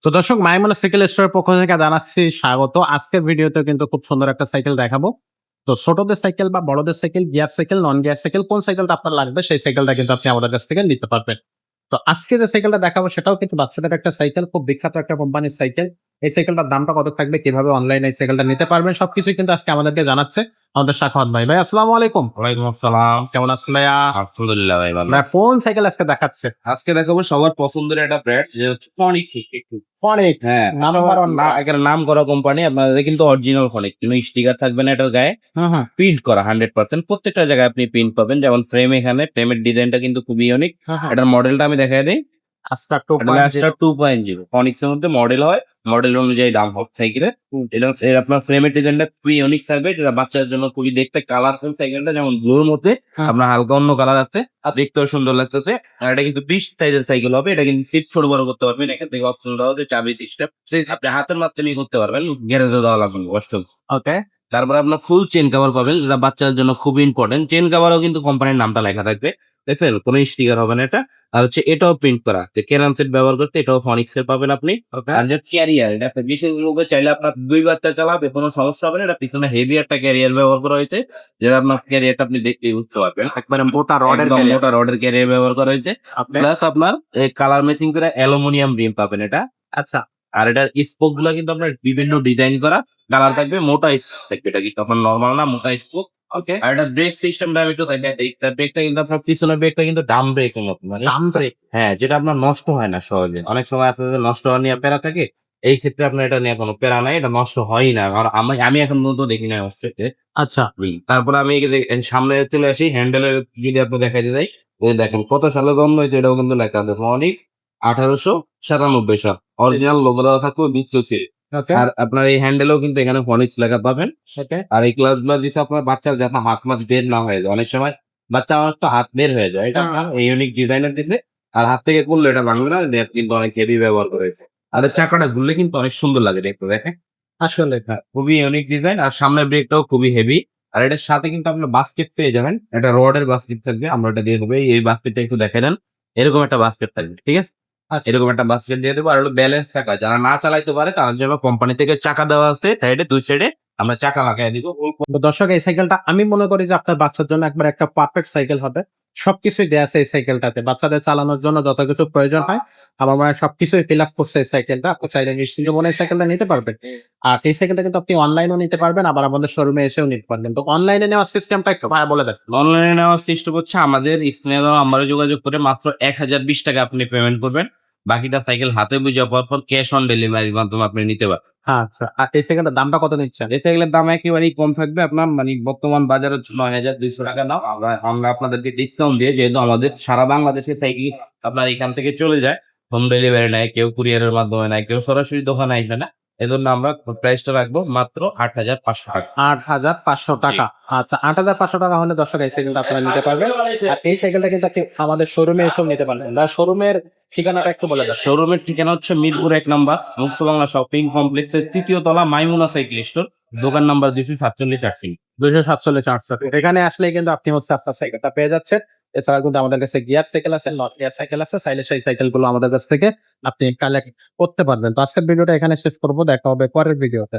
তো দর্শক মাইমুনা সাইকেল স্টোরের পক্ষ থেকে জানাচ্ছি স্বাগত। আজকের ভিডিওতে কিন্তু খুব সুন্দর একটা সাইকেল দেখাবো। তো ছোটদের সাইকেল বা বড়দের cycle, gear cycle, non gear cycle, কোন সাইকেলটা আপনার লাগবে সেই সাইকেলটা কিন্তু আপনি আমাদের কাছ থেকে নিতে পারবেন। তো আজকে যে সাইকেলটা দেখাবো সেটাও কিন্তু বাচ্চাদের একটা সাইকেল, খুব বিখ্যাত একটা কোম্পানির সাইকেল। এই সাইকেলটার দামটা কত থাকবে, কিভাবে অনলাইনে এই সাইকেলটা নিতে পারবেন, সবকিছুই কিন্তু আজকে আমাদেরকে জানাচ্ছে আমাদের সাখাওয়াত ভাই। ভাই আসসালামু আলাইকুম। ওয়ালাইকুম আসসালাম। কেমন আছেন ভাইয়া? আলহামদুলিল্লাহ ভাই ভালো। ভাই কোন সাইকেল আজকে দেখাচ্ছে? আজকে দেখাবো সবার পছন্দের একটা ব্র্যান্ড যে হচ্ছে ফনিক্স। একটু ফনিক্স হ্যাঁ, নাম্বার ওয়ান। এখানে নাম করা কোম্পানি। আপনাদের কিন্তু অরিজিনাল ফনিক্স, কোনো স্টিকার থাকবে না এটার গায়ে, হ্যাঁ হ্যাঁ প্রিন্ট করা 100%। প্রত্যেকটা জায়গায় আপনি প্রিন্ট পাবেন। যেমন ফ্রেম, এখানে ফ্রেমের ডিজাইনটা কিন্তু খুবই ইউনিক। হ্যাঁ হ্যাঁ। এটার মডেলটা আমি দেখাই দিই। আজটা এটা মাস্টার 2.0 ফনিক্সের মধ্যে মডেল হয়, মডেল অনুযায়ী দাম হবে সাইকেলে। এটা এর আপনার ফ্রেমের ডিজাইনটা খুবই ইউনিক থাকবে, যেটা বাচ্চাদের জন্য খুবই দেখতে কালারফুল। সাইকেলটা যেমন ব্লুর মধ্যে হ্যাঁ। আপনার হালকা অন্য কালার আছে, আর দেখতেও সুন্দর লাগতেছে। আর এটা কিন্তু 20 সাইজের সাইকেল হবে। এটা কিন্তু সিট ছোট বড় করতে পারবেন। এখান থেকে অপশন দেওয়া হচ্ছে চাবি সিস্টেম, আপনি হাতের মাধ্যমে করতে পারবেন, গ্যারেজে দেওয়া লাগবে না, কষ্ট। ওকে। তারপর আপনার ফুল চেন কভার পাবেন, যেটা বাচ্চাদের জন্য খুবই ইম্পর্টেন্ট। চেন কভারও কিন্তু কোম্পানির নামটা লেখা থাকবে, দেখছেন, কোনো স্টিকার হবে না এটা। আর হচ্ছে এটাও প্রিন্ট করা, যে কেরান সেট ব্যবহার করতে এটাও ফনিক্স এর পাবেন আপনি। আর যে ক্যারিয়ার, এটা আপনি বিশেষ রূপে চাইলে আপনার 2 বাচ্চা চালাবে, কোনো সমস্যা হবে না। এটা পিছনে হেভি একটা ক্যারিয়ার ব্যবহার করা হয়েছে, যেটা আপনার ক্যারিয়ারটা আপনি দেখলেই বুঝতে পারবেন। একবারে মোটা রডের একদম ক্যারিয়ার। মোটা রডের ক্যারিয়ার ব্যবহার করা হয়েছে। প্লাস আপনার কালার ম্যাচিং করে অ্যালুমিনিয়াম রিম পাবেন এটা। আচ্ছা আর এটার স্পোক গুলা কিন্তু আপনার বিভিন্ন ডিজাইন করা, কালার থাকবে, মোটা স্পোক থাকবে। এটা কিন্তু আপনার নর্মাল না, মোটা স্পোক। ওকে। আর এটা ব্রেক সিস্টেমটা আমি একটু দেখাই দিই। তার ব্রেকটা কিন্তু আপনার পিছনের ব্রেকটা কিন্তু ডাম ব্রেকের মতো, মানে দাম ব্রেক। হ্যাঁ, যেটা আপনার নষ্ট হয় না সহজে। অনেক সময় আছে যে নষ্ট হওয়া নিয়ে প্যারা থাকে, এই ক্ষেত্রে আপনার এটা নিয়ে কোনো প্যারা নাই, এটা নষ্ট হয়ই না। আর আমি এখন পর্যন্ত দেখি না অবশ্যই। আচ্ছা তারপরে আমি সামনে চলে আসি, হ্যান্ডেলের যদি আপনি দেখাই দিই, এই দেখেন কত সালে জন্ম হয়েছে, এটাও কিন্তু লেখা আছে ফনিক্স 1897 সাল। অরিজিনাল লোগো দেওয়া থাকবে বিশ্বসি। ওকে আর আপনার এই হ্যান্ডেলও কিন্তু এখানে ফনিক্স লেখা পাবেন। ওকে। আর এই ক্লাস গুলো দিচ্ছে আপনার বাচ্চার যাতে হাত মাত বের না হয়ে যায়। অনেক সময় বাচ্চা আমার তো হাত বের হয়ে যায়, এটা আপনার এই ইউনিক ডিজাইনার দিচ্ছে। আর হাত থেকে করলে এটা ভাঙবে না, net কিন্তু অনেক হেভি ব্যবহার করেছে। আর এর চাকাটা ঘুরলে কিন্তু অনেক সুন্দর লাগে দেখতে, দেখেন। আসলে হ্যাঁ, খুবই ইউনিক ডিজাইন। আর সামনের ব্রেকটাও খুবই হেভি। আর এটার সাথে কিন্তু আপনার বাস্কেট পেয়ে যাবেন, এটা রডের বাস্কেট থাকবে, আমরা এটা দিয়ে দেবো। এই বাস্কেটটা একটু দেখে দেন, এরকম একটা বাস্কেট থাকবে, ঠিক আছে। আচ্ছা এরকম একটা বাস্কেট দিয়ে দেবো। আর হলো ব্যালেন্স চাকা, যারা না চালাইতে পারে তার জন্য কোম্পানি থেকে চাকা দেওয়া আছে সাইডে, 2 সাইডে আমরা চাকা লাগাই দিব। তো দর্শক এই সাইকেলটা আমি মনে করি যে আপনার বাচ্চার জন্য একবার একটা পারফেক্ট সাইকেল হবে। সবকিছুই দেয়া আছে এই সাইকেলটাতে, বাচ্চাদের চালানোর জন্য যত কিছু প্রয়োজন হয় আমার মনে হয় সবকিছুই ফিল আপ করছে এই সাইকেলটা। আপনি চাইলে নিশ্চিন্ত মনে এই সাইকেলটা নিতে পারবেন। আর এই সাইকেলটা কিন্তু আপনি অনলাইনেও নিতে পারবেন, আবার আমাদের শোরুমে এসেও নিতে পারবেন। তো অনলাইনে নেওয়ার সিস্টেমটা একটু ভাই বলে দেন। অনলাইনে নেওয়ার চেষ্টা করছে, আমাদের স্ক্রিনে দেওয়া নাম্বারে যোগাযোগ করে মাত্র 1020 টাকা আপনি পেমেন্ট করবেন। বাকিটা সাইকেল হাতে বুঝে পাওয়ার পর ক্যাশ অন ডেলিভারির মাধ্যমে আপনি নিতে পারবেন। আচ্ছা, আর এই সাইকেলটার দামটা কত নিচ্ছেন? এই সাইকেলের দাম একেবারেই কম থাকবে। আপনার মানে বর্তমান বাজারে 9200 টাকা দাম। আমরা আপনাদেরকে ডিসকাউন্ট দিয়ে, যেহেতু আমাদের সারা বাংলাদেশে সাইকেল আপনার এখান থেকে চলে যায়, হোম ডেলিভারি নেয়, কেউ কুরিয়ারের মাধ্যমে নেয়, কেউ সরাসরি দোকানে আসবে না, এজন্য আমরা প্রাইসটা রাখবো মাত্র 8500 টাকা। 8,500 টাকা। আচ্ছা 8,500 টাকা হলে দর্শক এই সাইকেলটা আপনারা নিতে পারবেন। আর এই সাইকেলটা কিন্তু আপনি আমাদের শোরুমে এসেও নিতে পারবেন। শোরুমের ঠিকানাটা একটু বলে দেন। শোরুমের ঠিকানা হচ্ছে মিরপুর 1 নম্বর মুক্ত বাংলা শপিং কমপ্লেক্সের 3য় তলা, মাইমুনা সাইকেল স্টোর, দোকান নাম্বার 247 247 এখানে আসলে কিন্তু আপনি হচ্ছে আপনার সাইকেলটা পেয়ে যাচ্ছেন। এছাড়া কিন্তু আমাদের কাছে গিয়ার সাইকেল আছে, নট গিয়ার সাইকেল আছে, চাইলে সেই সাইকেল গুলো আমাদের কাছ থেকে আপনি কালেক্ট করতে পারবেন। তো আজকের ভিডিওটা এখানে শেষ করবো, দেখা হবে পরের ভিডিওতে।